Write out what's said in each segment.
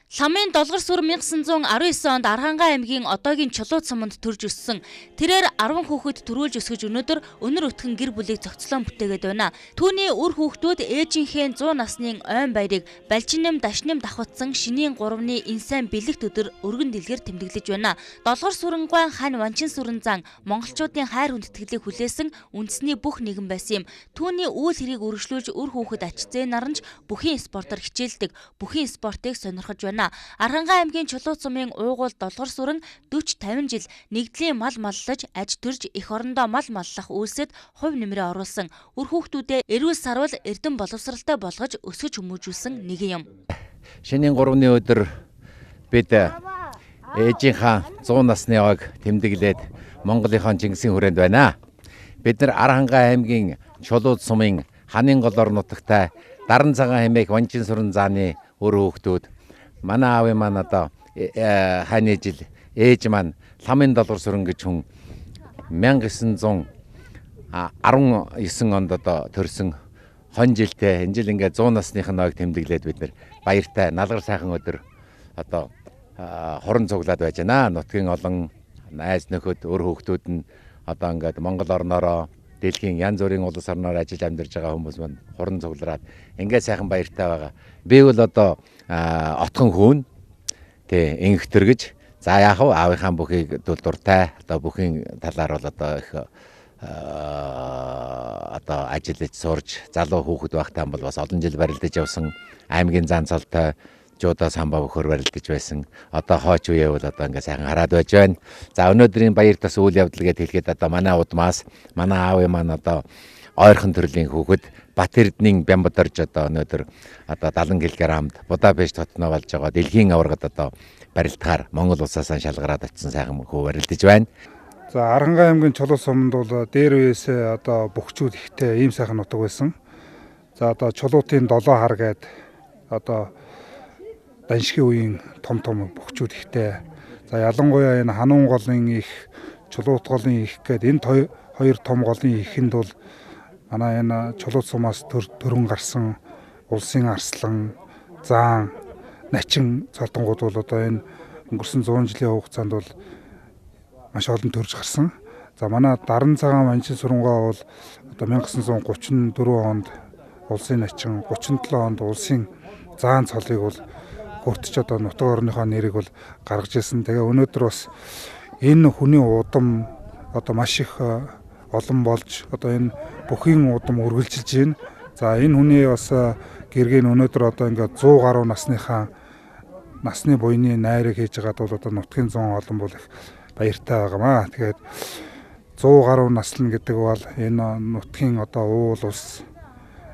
Ламын долгор сүр 1919 онд Архангай аймгийн одоогийн Чулууд суманд төрж өссөн. Тэрээр 10 хүүхэд төрүүлж өсгөж өнөөдөр өнөр өтгөн гэр бүлийг зохицлон бүтээгээд байна. Түүний үр хүүхдүүд ээжийнхээ 100 насны ойн баярыг балжинэм дашнэм давхацсан шинийн 3-ны инсайн бэлэгт өдөр өргөн дэлгэр тэмдэглэж байна. Долгор сүрэнгуайн хань Ванчин сүрэн зан монголчуудын хайр хүндэтгэлийг хүлээсэн үндэсний бүх нэгэн байсан юм. Түүний үйл хэрийг үргэлжлүүлж үр хүүхэд ач зээ наранж бүхий спортоор хичээлдэг. Бүхий спортыг сонирхож байна. Архангай аймгийн Чулууд сумын уугуул долгор сүрэн 40-50 жил нэгдлийн мал маллаж аж төрж эх орондоо мал маллах үйлсэд хувь нэмрээ оруулсан. Үр хүүхдүүдээ эрүүл сарвал эрдэм боловсралтай болгож өсгөж хүмүүжүүлсэн нэгэн юм. Шинийн 3-ны өдөр бид ээжийнхаа 100 насны ойг тэмдэглээд Монголынхон Чингисийн хүрээнд байна. Бид нар Архангай аймгийн Чулууд сумын Ханын голоор нутагтай Даран цагаан хэмээх Ванчин сүрэн зааны үр хүүхдүүд манай аавын маань одоо хань жил ээж маань Ламын долгор сүрэн гэж хүн 1919 онд одоо төрсөн хон жилтэй энэ жил ингээд 100 насных нь ойг тэмдэглээд бид нар баяртай налгар сайхан өдөр одоо хорон цуглаад байж байна. Нутгийн олон найз нөхөд өр хүүхдүүд нь одоо ингээд Монгол орноороо дэлхийн янз бүрийн улс орноор ажил амьдарч байгаа хүмүүс маань хорон цуглараад ингээд сайхан баяртай байгаа. Би бол одоо отхон хүүн тэг ингэхтэргэж за яах вэ аавынхаа бүхийг дуртай одоо бүхийн талаар бол одоо их одоо ажиллаж сурж залуу хүүхэд байхтаа бол бас олон жил барилдаж явсан аймгийн зан цолтой жуудаа самбаа бөхөр барилдаж байсан. Одоо хооч үе бол одоо ингээ сайхан хараад байж байна. За өнөөдрийн баяр тас үйл явдал гэдээ хэлэхэд одоо манай удмаас манай аавын маань одоо ойрхон төрлийн хүүхэд Бат Эрдэнийн Бямбадарж одоо өнөөдөр одоо 70 кг Будапешт хотноо болж байгаа дэлхийн аваргад одоо барилдахаар Монгол улсаас шалгараад очсон сайхан хөө барилдаж байна. За Архангай аймгийн Чулууд суманд бол дээр үеэсээ одоо бөхчүүд ихтэй ийм сайхан нутаг байсан. За одоо Чулуутын 7 хар гээд одоо даншгийн үеийн том бөхчүүд ихтэй. За ялангуяа энэ Хануун голын их, Чулууд голын их гээд энэ хоёр том голын ихэнд бол манай энэ Чулууд сумаас төрөн гарсан улсын арслан, заан, начин цолтонгууд бол одоо энэ өнгөрсөн 100 жилийн хугацаанд бол маш олон төрж гарсан. За манай Даран цагаан Ванчин сүрэнгуй бол одоо 1934 онд улсын начин, 37 онд улсын заан цолыг бол хүртэж одоо нутаг орныхоо нэрийг бол гаргаж ирсэн. Тэгээ өнөөдөр бас энэ хүний удам одоо маш их олон болж одоо энэ бүхийн удам үргэлжилж байна. За энэ хүний бас гэргийн өнөөдөр одоо ингээд 100 гаруй насныхаа насны буйны найрыг хийж байгаад бол одоо нутгийн 100 олон бол их баяртай байгаамаа. Тэгээд 100 гаруй наслна гэдэг бол энэ нутгийн одоо уул ус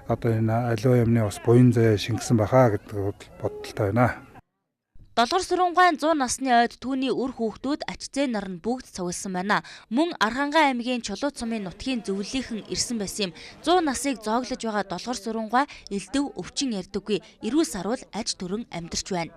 одоо энэ аливаа юмны бас буян заяа шингэсэн байхаа гэдэг бодолтой байна. Долгор сүрэнгуайн 100 насны ойд түүний үр хүүхдүүд ач зээ нар нь бүгд цугласан байна. Мөн Архангай аймгийн Чулууд сумын нутгийн зөвлөлийнхэн ирсэн байсан юм. 100 насыг зооглож байгаа долгор сүрэнгуй элдэв өвчин ярьдаггүй. Эрүүл сарвал аж төрөн амьдарч байна.